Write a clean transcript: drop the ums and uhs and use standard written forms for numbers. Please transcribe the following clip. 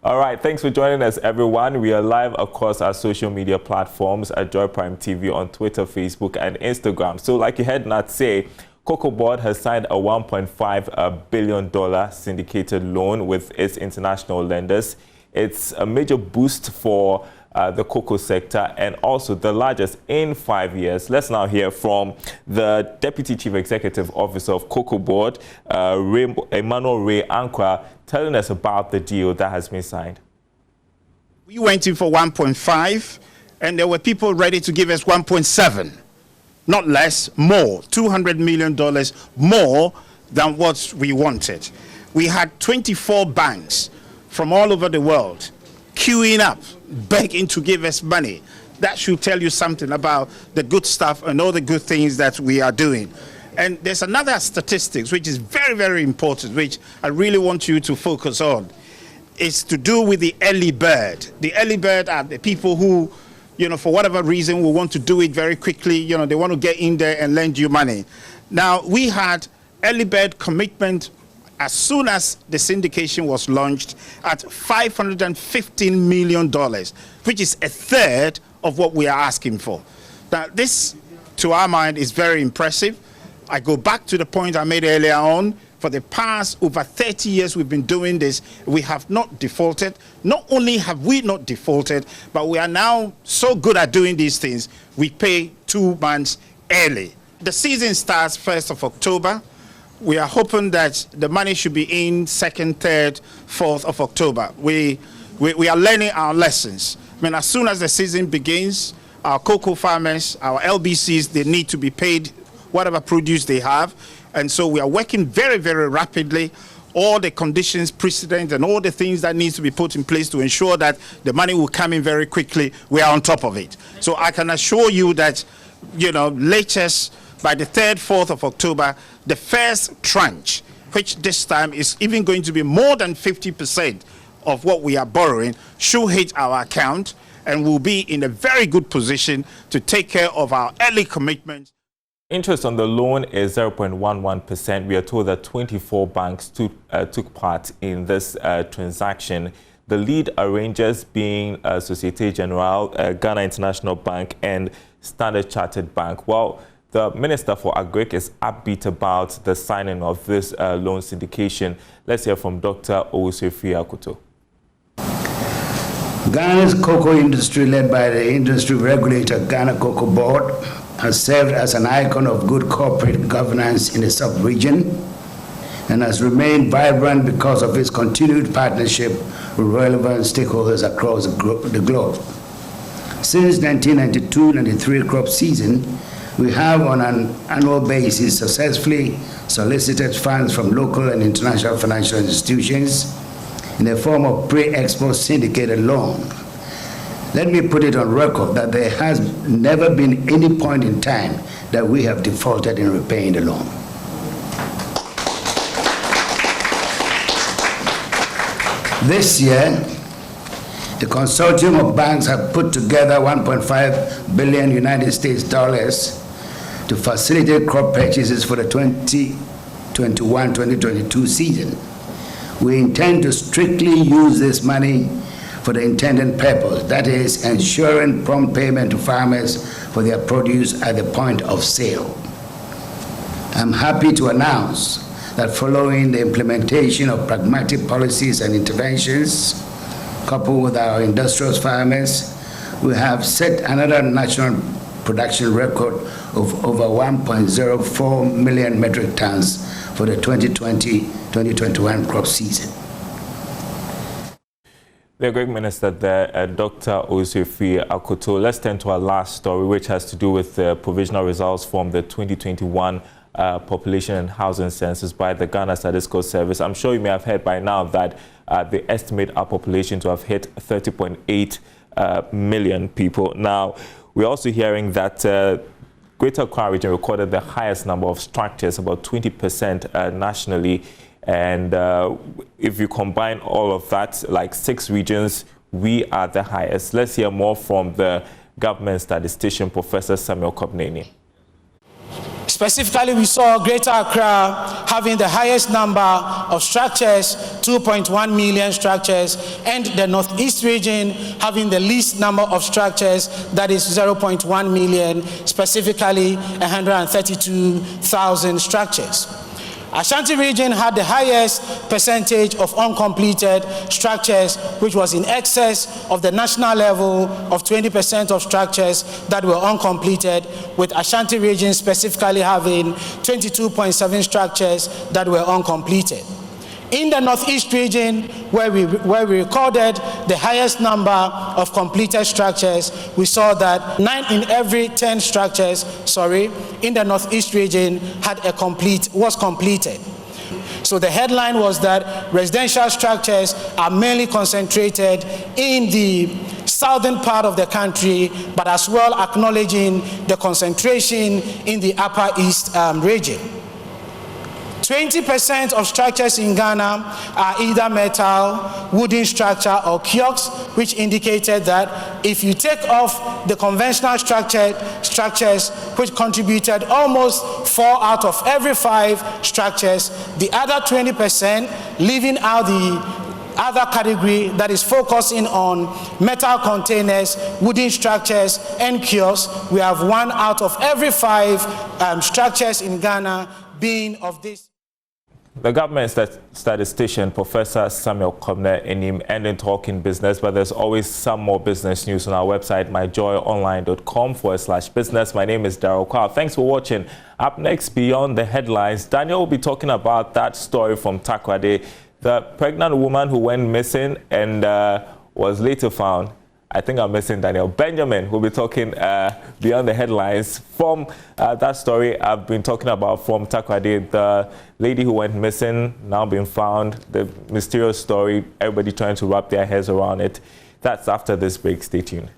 All right, thanks for joining us, everyone. We are live across our social media platforms at Joy Prime TV on Twitter, Facebook, and Instagram. So, like you heard Nat say, COCOBOD has signed a $1.5 billion syndicated loan with its international lenders. It's a major boost for the cocoa sector and also the largest in 5 years. Let's now hear from the Deputy Chief Executive Officer of COCOBOD, Emmanuel Ray Ankra, telling us about the deal that has been signed. We went in for 1.5 and there were people ready to give us 1.7. Not less, more, $200 million more than what we wanted. We had 24 banks from all over the world queuing up, begging to give us money. That should tell you something about the good stuff and all the good things that we are doing. And there's another statistics which is very, very important, which I really want you to focus on. It's to do with the early bird. The early bird are the people who, for whatever reason, will want to do it very quickly. They want to get in there and lend you money. Now, we had early bird commitment as soon as the syndication was launched at $515 million, which is a third of what we are asking for. Now, this, to our mind, is very impressive. I go back to the point I made earlier on. For the past over 30 years we've been doing this, we have not defaulted. Not only have we not defaulted, but we are now so good at doing these things, we pay 2 months early. The season starts 1st of October. We are hoping that the money should be in 2nd, 3rd, 4th of October. We are learning our lessons. I mean, as soon as the season begins, our cocoa farmers, our LBCs, they need to be paid whatever produce they have. And so we are working very, very rapidly. All the conditions, precedent, and all the things that needs to be put in place to ensure that the money will come in very quickly, we are on top of it. So I can assure you that, latest by the 3rd, 4th of October, the first tranche, which this time is even going to be more than 50% of what we are borrowing, should hit our account and will be in a very good position to take care of our early commitments. Interest on the loan is 0.11%. We are told that 24 banks took part in this transaction. The lead arrangers being Societe Generale, Ghana International Bank, and Standard Chartered Bank. Well, the Minister for Agric is upbeat about the signing of this loan syndication. Let's hear from Dr. Owusu Akoto. Ghana's cocoa industry, led by the industry regulator Ghana COCOBOD, has served as an icon of good corporate governance in the sub-region and has remained vibrant because of its continued partnership with relevant stakeholders across the globe. Since 1992-93 crop season, we have on an annual basis successfully solicited funds from local and international financial institutions in the form of pre-export syndicated loan. Let me put it on record that there has never been any point in time that we have defaulted in repaying the loan. This year, the consortium of banks have put together $1.5 billion United States to facilitate crop purchases for the 2021-2022 season. We intend to strictly use this money for the intended purpose, that is, ensuring prompt payment to farmers for their produce at the point of sale. I'm happy to announce that following the implementation of pragmatic policies and interventions, coupled with our industrious farmers, we have set another national production record of over 1.04 million metric tons for the 2020-2021 crop season. The Great Minister there, Dr. Owusu Akoto. Let's turn to our last story, which has to do with the provisional results from the 2021 Population and Housing Census by the Ghana Statistical Service. I'm sure you may have heard by now that they estimate our population to have hit 30.8 million people. Now, we're also hearing that Greater Accra region recorded the highest number of structures, about 20% nationally. And if you combine all of that, like 6 regions, we are the highest. Let's hear more from the government statistician, Professor Samuel Kobneni. Specifically, we saw Greater Accra having the highest number of structures, 2.1 million structures, and the Northeast region having the least number of structures, that is 0.1 million, specifically 132,000 structures. Ashanti region had the highest percentage of uncompleted structures, which was in excess of the national level of 20% of structures that were uncompleted, with Ashanti region specifically having 22.7 structures that were uncompleted. In the Northeast region, where we recorded the highest number of completed structures, we saw that 9 in every 10 structures, in the Northeast region was completed. So the headline was that residential structures are mainly concentrated in the southern part of the country, but as well acknowledging the concentration in the Upper East region. 20% of structures in Ghana are either metal, wooden structure, or kiosks, which indicated that if you take off the conventional structures, which contributed almost 4 out of every 5 structures, the other 20%, leaving out the other category that is focusing on metal containers, wooden structures, and kiosks, we have 1 out of every 5 structures in Ghana being of this. The government statistician, Professor Samuel Kobner, ending talking business, but there's always some more business news on our website, myjoyonline.com/business. My name is Daryl Kwao. Thanks for watching. Up next, beyond the headlines, Daniel will be talking about that story from Takoradi, the pregnant woman who went missing and was later found. I think I'm missing Daniel. Benjamin will be talking beyond the headlines from that story I've been talking about from Takoradi, the lady who went missing, now being found, the mysterious story, everybody trying to wrap their heads around it. That's after this break. Stay tuned.